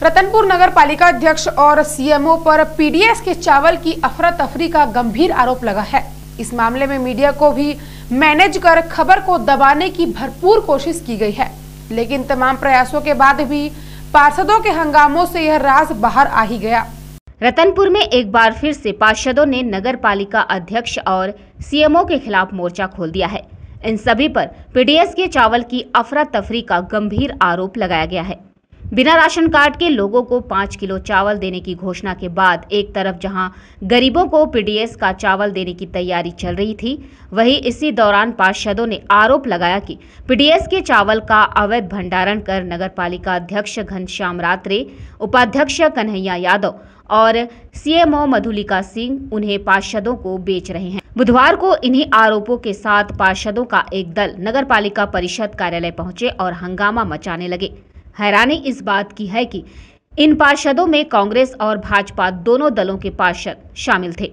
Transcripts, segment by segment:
रतनपुर नगर पालिका अध्यक्ष और सीएमओ पर पीडीएस के चावल की अफरा तफरी का गंभीर आरोप लगा है। इस मामले में मीडिया को भी मैनेज कर खबर को दबाने की भरपूर कोशिश की गई है, लेकिन तमाम प्रयासों के बाद भी पार्षदों के हंगामों से यह राज बाहर आ ही गया। रतनपुर में एक बार फिर से पार्षदों ने नगर पालिका अध्यक्ष और सीएमओ के खिलाफ मोर्चा खोल दिया है। इन सभी पर पीडीएस के चावल की अफरा तफरी का गंभीर आरोप लगाया गया है। बिना राशन कार्ड के लोगों को 5 किलो चावल देने की घोषणा के बाद एक तरफ जहां गरीबों को पीडीएस का चावल देने की तैयारी चल रही थी, वहीं इसी दौरान पार्षदों ने आरोप लगाया कि पीडीएस के चावल का अवैध भंडारण कर नगरपालिका अध्यक्ष घनश्याम रात्रे, उपाध्यक्ष कन्हैया यादव और सीएमओ मधुलिका सिंह उन्हें पार्षदों को बेच रहे हैं। बुधवार को इन्हीं आरोपों के साथ पार्षदों का एक दल नगरपालिका परिषद कार्यालय पहुंचे और हंगामा मचाने लगे। हैरानी इस बात की है कि इन पार्षदों में कांग्रेस और भाजपा दोनों दलों के पार्षद शामिल थे,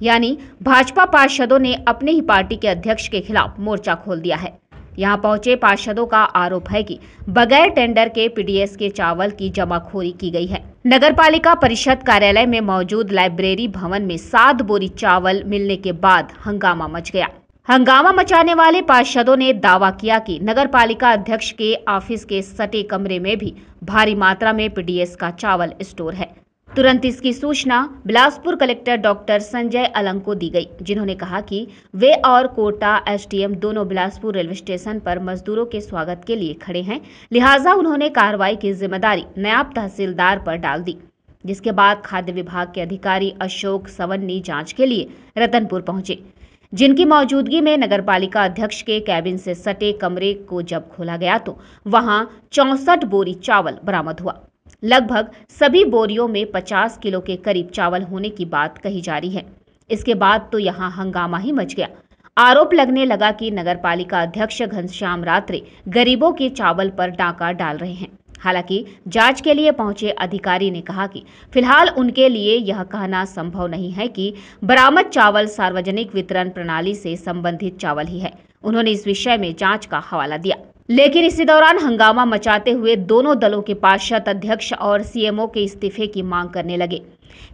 यानी भाजपा पार्षदों ने अपने ही पार्टी के अध्यक्ष के खिलाफ मोर्चा खोल दिया है। यहां पहुंचे पार्षदों का आरोप है कि बगैर टेंडर के पीडीएस के चावल की जमाखोरी की गई है। नगरपालिका परिषद कार्यालय में मौजूद लाइब्रेरी भवन में 7 बोरी चावल मिलने के बाद हंगामा मच गया। हंगामा मचाने वाले पार्षदों ने दावा किया कि नगरपालिका अध्यक्ष के ऑफिस के सटे कमरे में भी भारी मात्रा में पीडीएस का चावल स्टोर है। तुरंत इसकी सूचना बिलासपुर कलेक्टर डॉक्टर संजय अलंग को दी गई, जिन्होंने कहा कि वे और कोटा एसडीएम दोनों बिलासपुर रेलवे स्टेशन पर मजदूरों के स्वागत के लिए खड़े हैं, लिहाजा उन्होंने कार्रवाई की जिम्मेदारी नायब तहसीलदार पर डाल दी। जिसके बाद खाद्य विभाग के अधिकारी अशोक सवन्नी जांच के लिए रतनपुर पहुंचे, जिनकी मौजूदगी में नगरपालिका अध्यक्ष के कैबिन से सटे कमरे को जब खोला गया तो वहां 64 बोरी चावल बरामद हुआ। लगभग सभी बोरियों में 50 किलो के करीब चावल होने की बात कही जा रही है। इसके बाद तो यहां हंगामा ही मच गया। आरोप लगने लगा कि नगरपालिका अध्यक्ष घनश्याम रात्रे गरीबों के चावल पर डाका डाल रहे हैं। हालांकि जांच के लिए पहुंचे अधिकारी ने कहा कि फिलहाल उनके लिए यह कहना संभव नहीं है कि बरामद चावल सार्वजनिक वितरण प्रणाली से संबंधित चावल ही है। उन्होंने इस विषय में जांच का हवाला दिया, लेकिन इसी दौरान हंगामा मचाते हुए दोनों दलों के पार्षद अध्यक्ष और सीएमओ के इस्तीफे की मांग करने लगे।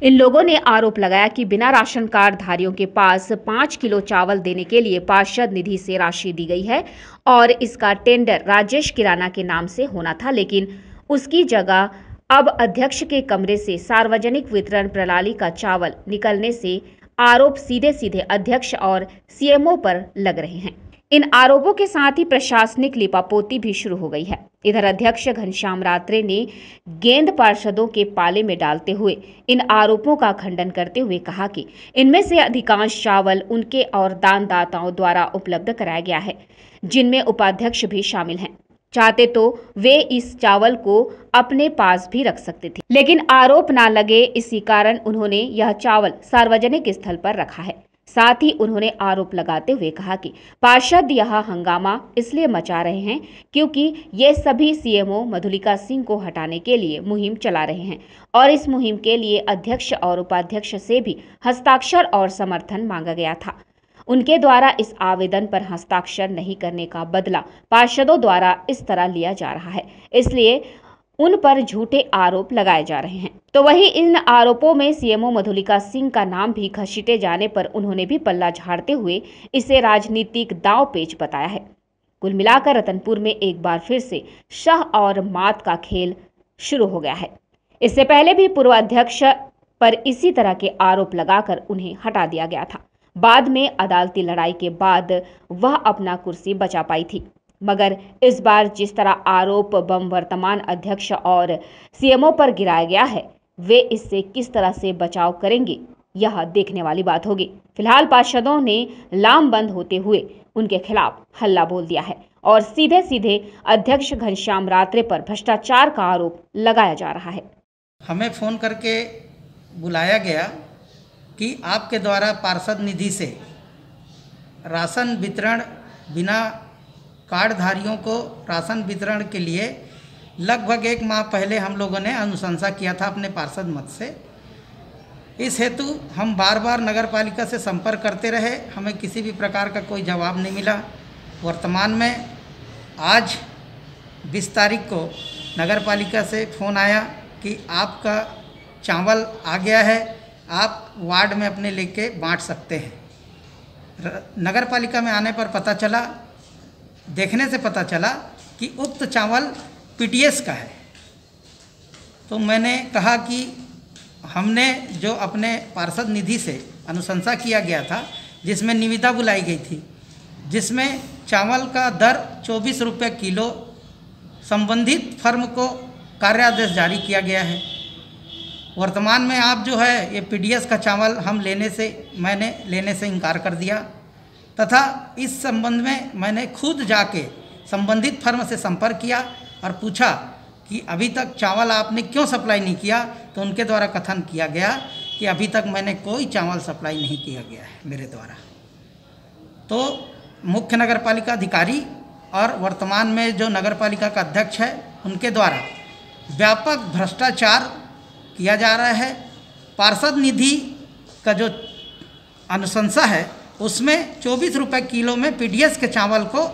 इन लोगों ने आरोप लगाया कि बिना राशन कार्ड धारियों के पास 5 किलो चावल देने के लिए पार्षद निधि से राशि दी गई है और इसका टेंडर राजेश किराना के नाम से होना था, लेकिन उसकी जगह अब अध्यक्ष के कमरे से सार्वजनिक वितरण प्रणाली का चावल निकलने से आरोप सीधे सीधे अध्यक्ष और सीएमओ पर लग रहे हैं। इन आरोपों के साथ ही प्रशासनिक लिपापोती भी शुरू हो गई है। इधर अध्यक्ष घनश्याम रात्रे ने गेंद पार्षदों के पाले में डालते हुए इन आरोपों का खंडन करते हुए कहा कि इनमें से अधिकांश चावल उनके और दानदाताओं द्वारा उपलब्ध कराया गया है, जिनमें उपाध्यक्ष भी शामिल हैं। चाहते तो वे इस चावल को अपने पास भी रख सकते थे, लेकिन आरोप ना लगे, इसी कारण उन्होंने यह चावल सार्वजनिक स्थल पर रखा है। साथ ही उन्होंने आरोप लगाते हुए कहा कि पार्षद यह हंगामा इसलिए मचा रहे हैं क्योंकि ये सभी सीएमओ मधुलिका सिंह को हटाने के लिए मुहिम चला रहे हैं और इस मुहिम के लिए अध्यक्ष और उपाध्यक्ष से भी हस्ताक्षर और समर्थन मांगा गया था। उनके द्वारा इस आवेदन पर हस्ताक्षर नहीं करने का बदला पार्षदों द्वारा इस तरह लिया जा रहा है, इसलिए उन पर झूठे आरोप लगाए जा रहे हैं। तो वही इन आरोपों में सीएमओ मधुलिका सिंह का नाम भी घसीटे जाने पर उन्होंने भी पल्ला झाड़ते हुए इसे राजनीतिक दांवपेच बताया है। कुल मिलाकर रतनपुर में एक बार फिर से शह और मात का खेल शुरू हो गया है। इससे पहले भी पूर्व अध्यक्ष पर इसी तरह के आरोप लगाकर उन्हें हटा दिया गया था। बाद में अदालती लड़ाई के बाद वह अपना कुर्सी बचा पाई थी, मगर इस बार जिस तरह आरोप बम वर्तमान अध्यक्ष और सीएमओ पर गिराया गया है, वे इससे किस तरह से बचाव करेंगे, यह देखने वाली बात होगी। फिलहाल पार्षदों ने लामबंद होते हुए उनके खिलाफ हल्ला बोल दिया है और सीधे सीधे अध्यक्ष घनश्याम रात्रे पर भ्रष्टाचार का आरोप लगाया जा रहा है। हमें फ़ोन करके बुलाया गया कि आपके द्वारा पार्षद निधि से राशन वितरण, बिना कार्डधारियों को राशन वितरण के लिए लगभग 1 माह पहले हम लोगों ने अनुशंसा किया था अपने पार्षद मत से। इस हेतु हम बार बार नगर पालिका से संपर्क करते रहे, हमें किसी भी प्रकार का कोई जवाब नहीं मिला। वर्तमान में आज 20 तारीख को नगर पालिका से फ़ोन आया कि आपका चावल आ गया है, आप वार्ड में अपने लेके बांट सकते हैं। नगर पालिका में आने पर पता चला, देखने से पता चला कि उक्त चावल पीडीएस का है। तो मैंने कहा कि हमने जो अपने पार्षद निधि से अनुशंसा किया गया था, जिसमें निविदा बुलाई गई थी, जिसमें चावल का दर 24 रुपये किलो संबंधित फर्म को कार्यादेश जारी किया गया है। वर्तमान में आप जो है ये पीडीएस का चावल मैंने लेने से इनकार कर दिया तथा इस संबंध में मैंने खुद जाके संबंधित फर्म से संपर्क किया और पूछा कि अभी तक चावल आपने क्यों सप्लाई नहीं किया। तो उनके द्वारा कथन किया गया कि अभी तक मैंने कोई चावल सप्लाई नहीं किया गया है मेरे द्वारा। तो मुख्य नगर पालिका अधिकारी और वर्तमान में जो नगर पालिका का अध्यक्ष है उनके द्वारा व्यापक भ्रष्टाचार किया जा रहा है। पार्षद निधि का जो अनुशंसा है उसमें 24 रुपये किलो में पीडीएस के चावल को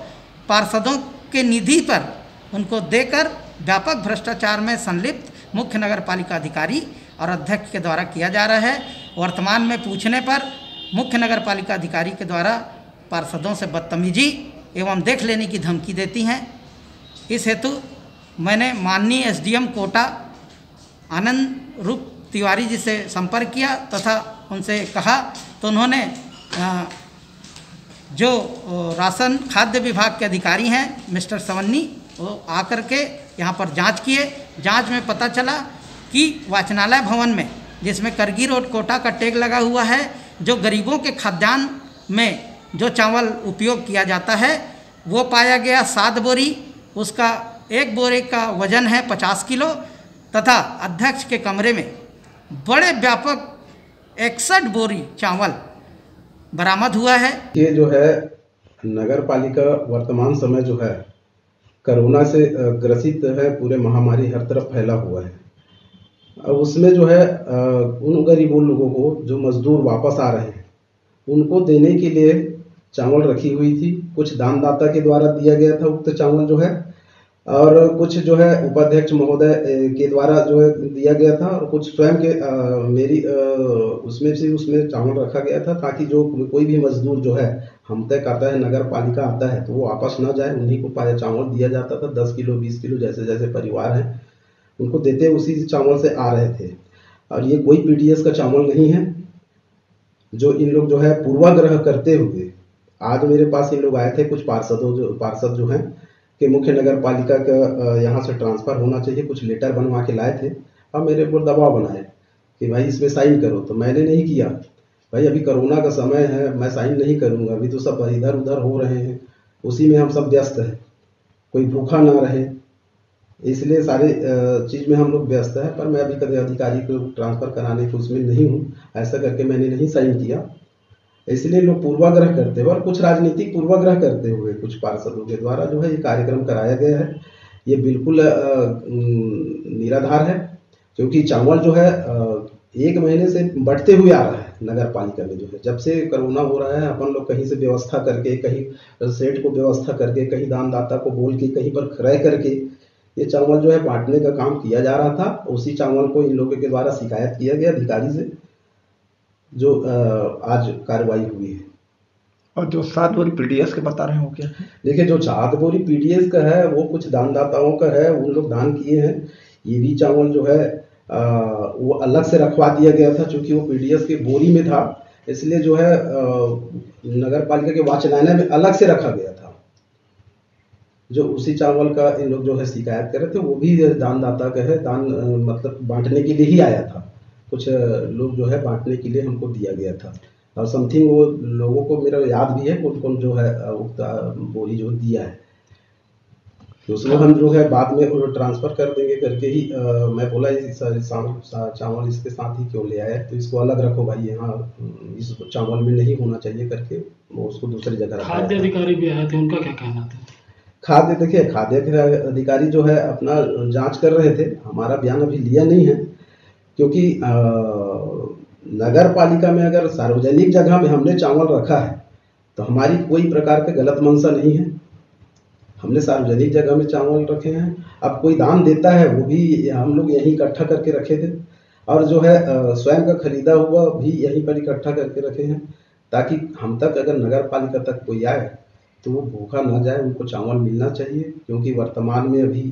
पार्षदों के निधि पर उनको देकर व्यापक भ्रष्टाचार में संलिप्त मुख्य नगर पालिका अधिकारी और अध्यक्ष के द्वारा किया जा रहा है। वर्तमान में पूछने पर मुख्य नगर पालिका अधिकारी के द्वारा पार्षदों से बदतमीजी एवं देख लेने की धमकी देती हैं। इस हेतु मैंने माननीय एसडीएम कोटा आनंद रूप तिवारी जी से संपर्क किया तथा उनसे कहा, तो उन्होंने जो राशन खाद्य विभाग के अधिकारी हैं मिस्टर सवन्नी, वो आकर के यहाँ पर जांच किए। जांच में पता चला कि वाचनालय भवन में, जिसमें करगी रोड कोटा का टैग लगा हुआ है, जो गरीबों के खाद्यान्न में जो चावल उपयोग किया जाता है वो पाया गया 7 बोरी। उसका एक बोरे का वजन है 50 किलो तथा अध्यक्ष के कमरे में बड़े व्यापक 61 बोरी चावल बरामद हुआ है। ये जो है नगर पालिका वर्तमान समय जो है कोरोना से ग्रसित है, पूरे महामारी हर तरफ फैला हुआ है। अब उसमें जो है उन गरीबों लोगों को जो मजदूर वापस आ रहे हैं उनको देने के लिए चावल रखी हुई थी। कुछ दानदाता के द्वारा दिया गया था उक्त चावल जो है, और कुछ जो है उपाध्यक्ष महोदय के द्वारा जो है दिया गया था, और कुछ स्वयं के मेरी उसमें चावल रखा गया था ताकि जो कोई भी मजदूर जो है हम तक आता है, नगर पालिका आता है, तो वो वापस ना जाए, उन्हीं को पाया चावल दिया जाता था। 10 किलो 20 किलो जैसे जैसे परिवार हैं उनको देते उसी चावल से आ रहे थे। और ये कोई पीडीएस का चावल नहीं है जो इन लोग जो है पूर्वाग्रह करते हुए, आज मेरे पास इन लोग आए थे कुछ पार्षद जो हैं कि मुख्य नगर पालिका का यहाँ से ट्रांसफ़र होना चाहिए, कुछ लेटर बनवा के लाए थे और मेरे ऊपर दबाव बनाए कि भाई इसमें साइन करो। तो मैंने नहीं किया, भाई अभी कोरोना का समय है, मैं साइन नहीं करूँगा, अभी तो सब इधर उधर हो रहे हैं, उसी में हम सब व्यस्त हैं, कोई भूखा ना रहे, इसलिए सारे चीज़ में हम लोग व्यस्त हैं। पर मैं अभी कभी अधिकारी को ट्रांसफ़र कराने के उसमें नहीं हूँ, ऐसा करके मैंने नहीं साइन किया। इसलिए लोग पूर्वाग्रह करते हुए और कुछ राजनीतिक पूर्वाग्रह करते हुए कुछ पार्षदों के द्वारा जो है ये कार्यक्रम कराया गया है। ये बिल्कुल निराधार है, क्योंकि चावल जो है 1 महीने से बढ़ते हुए आ रहा है नगर पालिका में। जो है जब से कोरोना हो रहा है, अपन लोग कहीं से व्यवस्था करके, कहीं सेठ को व्यवस्था करके, कहीं दानदाता को बोल के, कहीं पर क्रय करके ये चावल जो है बांटने का काम किया जा रहा था। उसी चावल को इन लोगों के द्वारा शिकायत किया गया अधिकारी से, जो आज कार्रवाई हुई है। और जो 7 बोरी पीडीएस के बता रहे हो क्या? देखिए, जो 7 बोरी पीडीएस का है वो कुछ दानदाताओं का है, उन लोग दान किए हैं। ये भी चावल जो है वो अलग से रखवा दिया गया था, क्योंकि वो पीडीएस की बोरी में था, इसलिए जो है नगर पालिका के वाचनालय में अलग से रखा गया था। जो उसी चावल का इन लोग जो है शिकायत कर रहे थे, वो भी दानदाता का है, दान मतलब बांटने के लिए ही आया था। कुछ लोग जो है बांटने के लिए हमको दिया गया था, और समथिंग वो लोगों को मेरा याद भी है कौन कौन जो है बोरी जो दिया है। तो उसमें हम जो है बाद में ट्रांसफ़र कर देंगे करके ही मैं बोला चावल इसके साथ ही क्यों ले आए, तो इसको अलग रखो भाई, यहाँ इस चावल में नहीं होना चाहिए करके वो उसको दूसरी जगह रखा। खाद्य अधिकारी भी आए थे, उनका क्या कहना था? देखिए, खाद्य अधिकारी जो है अपना जांच कर रहे थे, हमारा बयान अभी लिया नहीं है, क्योंकि नगर पालिका में अगर सार्वजनिक जगह में हमने चावल रखा है तो हमारी कोई प्रकार का गलत मंशा नहीं है। हमने सार्वजनिक जगह में चावल रखे हैं। अब कोई दान देता है वो भी हम लोग यहीं इकट्ठा करके रखे थे, और जो है स्वयं का खरीदा हुआ भी यहीं पर इकट्ठा करके रखे हैं, ताकि हम तक अगर नगर पालिका तक कोई आए तो वो भूखा ना जाए, उनको चावल मिलना चाहिए। क्योंकि वर्तमान में अभी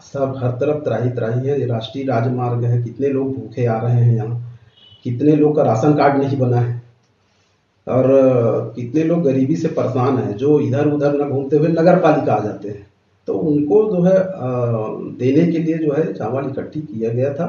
सब हर तरफ त्राही त्राही है। ये राष्ट्रीय राजमार्ग है, कितने लोग भूखे आ रहे हैं यहाँ, कितने लोग का राशन कार्ड नहीं बना है, और कितने लोग गरीबी से परेशान हैं, जो इधर उधर न घूमते हुए नगर पालिका आ जाते हैं। तो उनको जो है देने के लिए जो है चावल इकट्ठी किया गया था।